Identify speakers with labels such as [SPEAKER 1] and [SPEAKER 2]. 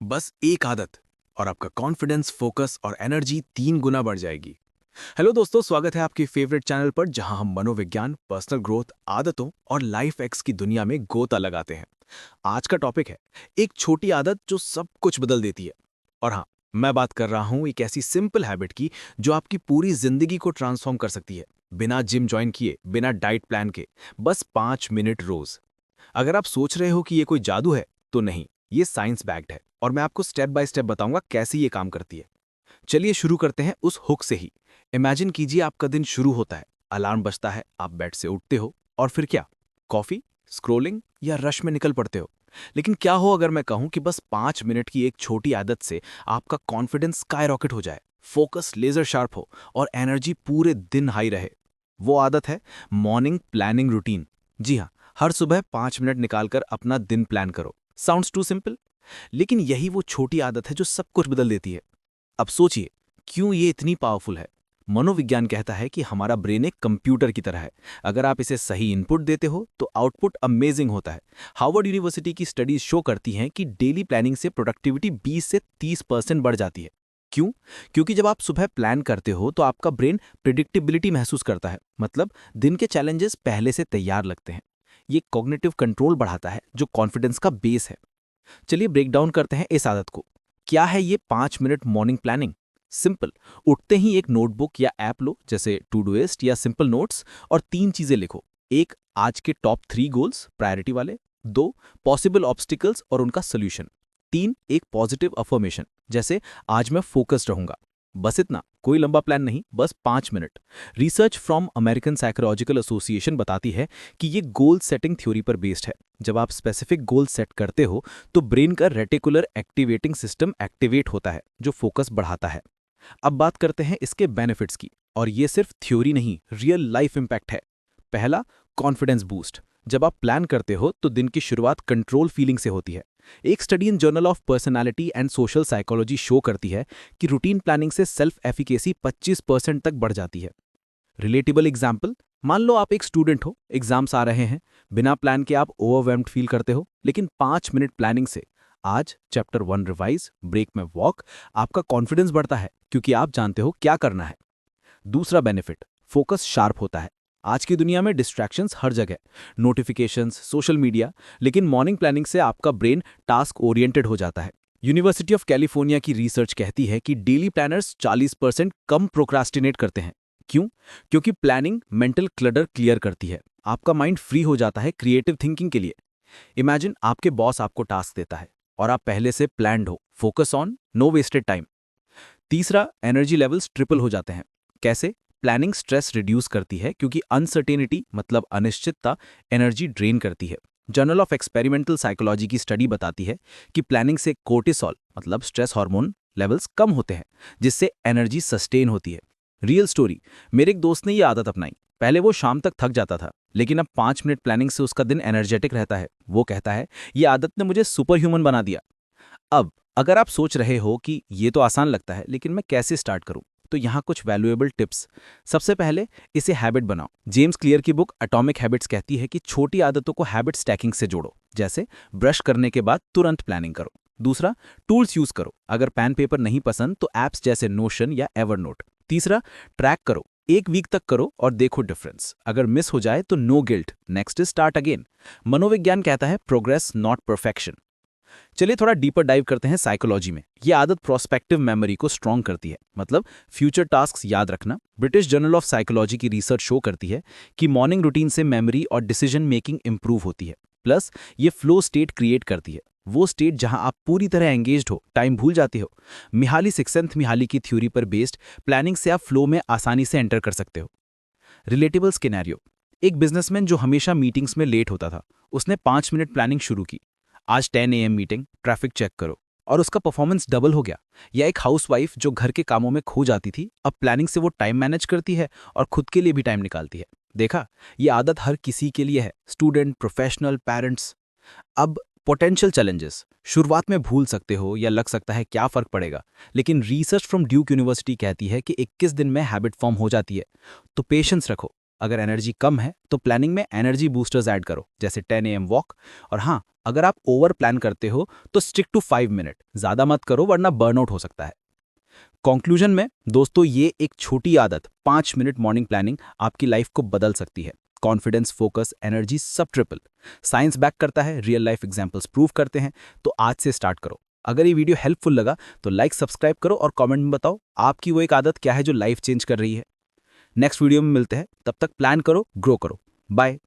[SPEAKER 1] बस एक आदत और आपका कॉन्फिडेंस, फोकस और एनर्जी 3 गुना बढ़ जाएगी। हेलो दोस्तों, स्वागत है आपके फेवरेट चैनल पर जहां हम मनोविज्ञान, पर्सनल ग्रोथ, आदतों और लाइफ एक्स की दुनिया में गोता लगाते हैं। आज का टॉपिक है एक छोटी आदत जो सब कुछ बदल देती है। और हाँ, मैं बात कर रहा हूं एक ऐसी सिंपल हैबिट की जो आपकी पूरी जिंदगी को ट्रांसफॉर्म कर सकती है, बिना जिम ज्वाइन किए, बिना डाइट प्लान के, बस 5 मिनट रोज। अगर आप सोच रहे हो कि ये कोई जादू है, तो नहीं, ये साइंस बैक्ड है और मैं आपको स्टेप बाय स्टेप बताऊंगा कैसे ये काम करती है। चलिए शुरू करते हैं उस हुक से ही। इमेजिन कीजिए आपका दिन शुरू होता है, अलार्म बजता है, आप बेड से उठते हो और फिर क्या? कॉफी, स्क्रोलिंग या रश में निकल पड़ते हो। लेकिन क्या हो अगर मैं कहूं कि बस 5 मिनट की एक छोटी आदत से आपका कॉन्फिडेंस स्काई रॉकेट हो जाए, फोकस लेजर शार्प हो और एनर्जी पूरे दिन हाई रहे। वो आदत है मॉर्निंग प्लानिंग रूटीन। जी हाँ, हर सुबह 5 मिनट निकालकर अपना दिन प्लान करो। साउंड्स टू सिंपल, लेकिन यही वो छोटी आदत है जो सब कुछ बदल देती है। अब सोचिए, क्यों ये इतनी पावरफुल है? मनोविज्ञान कहता है कि हमारा ब्रेन एक कंप्यूटर की तरह है। अगर आप इसे सही इनपुट देते हो तो आउटपुट अमेजिंग होता है। हार्वर्ड यूनिवर्सिटी की स्टडीज शो करती हैं कि डेली प्लानिंग से प्रोडक्टिविटी 20 से 30% बढ़ जाती है। क्यों? क्योंकि जब आप सुबह प्लान करते हो तो आपका ब्रेन प्रिडिक्टेबिलिटी महसूस करता है, मतलब दिन के चैलेंजेस पहले से तैयार लगते हैं। ये कॉग्निटिव कंट्रोल बढ़ाता है जो कॉन्फिडेंस का बेस है। चलिए ब्रेक डाउन करते हैं इस आदत को। क्या है ये 5 मिनट मॉर्निंग प्लानिंग? सिंपल, उठते ही एक नोटबुक या ऐप लो, जैसे टूडूइस्ट या सिंपल नोट्स, और 3 चीजें लिखो। एक, आज के टॉप 3 गोल्स प्रायोरिटी वाले। 2, पॉसिबल ऑब्स्टिकल्स और उनका सोल्यूशन। 3, एक पॉजिटिव अफर्मेशन, जैसे आज मैं फोकस्ड रहूंगा। बस इतना, कोई लंबा प्लान नहीं, बस 5 minute. Research from American psychological association बताती है कि ये गोल सेटिंग थ्योरी पर बेस्ड है। जब आप स्पेसिफिक गोल सेट करते हो तो ब्रेन का रेटिकुलर एक्टिवेटिंग सिस्टम एक्टिवेट होता है, जो फोकस बढ़ाता है। अब बात करते हैं इसके बेनिफिट्स की, और ये सिर्फ थ्योरी नहीं, रियल लाइफ इंपैक्ट है। पहला, कॉन्फिडेंस बूस्ट। जब आप प्लान करते हो तो दिन की शुरुआत कंट्रोल फीलिंग से होती है। एक study in journal of personality and social psychology show करती है कि रूटीन प्लानिंग से सेल्फ एफिकेसी 25% तक बढ़ जाती है। रिलेटेबल एग्जाम्पल, मान लो आप एक स्टूडेंट हो, एग्जाम्स आ रहे हैं। बिना प्लान के आप ओवरवेल्म्ड फील करते हो, लेकिन 5 मिनट प्लानिंग से, आज चैप्टर 1 रिवाइज, ब्रेक में वॉक, आपका कॉन्फिडेंस बढ़ता है क्योंकि आप जानते हो क्या करना है। दूसरा बेनिफिट, फोकस शार्प होता है। आज की दुनिया में डिस्ट्रैक्शंस हर जगह, नोटिफिकेशंस, सोशल मीडिया, लेकिन मॉर्निंग प्लानिंग से आपका ब्रेन टास्क ओरिएंटेड हो जाता है। यूनिवर्सिटी ऑफ कैलिफोर्निया की रिसर्च कहती है कि डेली प्लानर्स 40% कम प्रोक्रास्टिनेट करते हैं। क्यों? क्योंकि प्लानिंग मेंटल क्लटर क्लियर करती है। आपका माइंड फ्री हो जाता है क्रिएटिव थिंकिंग के लिए। इमेजिन आपके बॉस आपको टास्क देता है और आप पहले से प्लान्ड हो, focus on, no wasted time. तीसरा, एनर्जी लेवल्स ट्रिपल हो जाते हैं। कैसे? प्लानिंग स्ट्रेस रिड्यूस करती है क्योंकि अनसर्टेनिटी, मतलब अनिश्चितता, एनर्जी ड्रेन करती है। जर्नल ऑफ एक्सपेरिमेंटल साइकोलॉजी की स्टडी बताती है कि प्लानिंग से कोर्टिसोल, मतलब स्ट्रेस हार्मोन लेवल्स कम होते हैं, जिससे एनर्जी सस्टेन होती है। रियल स्टोरी, मेरे एक दोस्त ने ये आदत अपनाई। पहले वो शाम तक थक जाता था, लेकिन अब 5 मिनट प्लानिंग से उसका दिन एनर्जेटिक रहता है। वो कहता है, ये आदत ने मुझे सुपर ह्यूमन बना दिया। अब अगर आप सोच रहे हो कि ये तो आसान लगता है, लेकिन मैं कैसे स्टार्ट करूं, तो यहाँ कुछ वैल्यूएबल टिप्स। सबसे पहले, इसे हैबिट बनाओ। जेम्स क्लियर की बुक एटॉमिक हैबिट्स कहती है कि छोटी आदतों को हैबिट स्टैकिंग से जोड़ो, जैसे ब्रश करने के बाद तुरंत प्लानिंग करो। दूसरा, टूल्स यूज करो। अगर पेन पेपर नहीं पसंद तो ऐप्स जैसे नोशन या एवरनोट। तीसरा, ट्रैक करो। 1 वीक तक करो और देखो डिफरेंस। अगर मिस हो जाए तो no guilt, next is start again. मनोविज्ञान कहता है प्रोग्रेस नॉट परफेक्शन। चलिए थोड़ा डीपर डाइव करते हैं साइकोलॉजी में। यह आदत प्रोस्पेक्टिव मेमोरी को स्ट्रॉन्ग करती है, मतलब फ्यूचर टास्क्स याद रखना। ब्रिटिश जर्नल ऑफ साइकोलॉजी की रिसर्च शो करती है कि मॉर्निंग रूटीन से मेमोरी और डिसीजन मेकिंग इंप्रूव होती है। प्लस ये फ्लो स्टेट क्रिएट करती है, वो स्टेट जहां आप पूरी तरह एंगेज्ड हो, टाइम भूल जाते हो। मिहाली सिक्सेंथ मिहाली की थ्योरी पर बेस्ड प्लानिंग से आप फ्लो में आसानी से एंटर कर सकते हो। रिलेटेबल स्केनारियो, एक बिजनेसमैन जो हमेशा मीटिंग्स में लेट होता था, उसने 5 मिनट प्लानिंग शुरू की। आज 10 AM मीटिंग, ट्रैफिक चेक करो, और उसका परफॉर्मेंस डबल हो गया। या एक हाउसवाइफ जो घर के कामों में खो जाती थी, अब प्लानिंग से वो टाइम मैनेज करती है और खुद के लिए भी टाइम निकालती है। देखा, ये आदत हर किसी के लिए है, स्टूडेंट, प्रोफेशनल, पेरेंट्स। अब पोटेंशियल चैलेंजेस, शुरुआत में भूल सकते हो या लग सकता है क्या फर्क पड़ेगा, लेकिन रिसर्च फ्रॉम ड्यूक यूनिवर्सिटी कहती है कि 21 दिन में हैबिट फॉर्म हो जाती है। तो पेशेंस रखो।
[SPEAKER 2] अगर एनर्जी कम है तो प्लानिंग में एनर्जी बूस्टर्स ऐड करो, जैसे 10 AM वॉक। और हाँ, अगर आप ओवर प्लान करते हो तो स्टिक टू 5 मिनट, ज़्यादा मत करो वरना बर्नआउट हो सकता है। कंक्लूजन में दोस्तों, ये एक छोटी आदत 5 मिनट मॉर्निंग प्लानिंग आपकी लाइफ को बदल सकती है। कॉन्फिडेंस, फोकस, एनर्जी सब ट्रिपल। साइंस बैक करता है, रियल लाइफ एग्जांपल्स प्रूव करते हैं। तो आज से स्टार्ट करो। अगर ये वीडियो हेल्पफुल लगा तो लाइक, सब्सक्राइब करो और कमेंट में बताओ आपकी वो एक आदत क्या है जो लाइफ चेंज कर रही है। नेक्स्ट वीडियो में मिलते हैं, तब तक प्लान करो, ग्रो करो। बाय।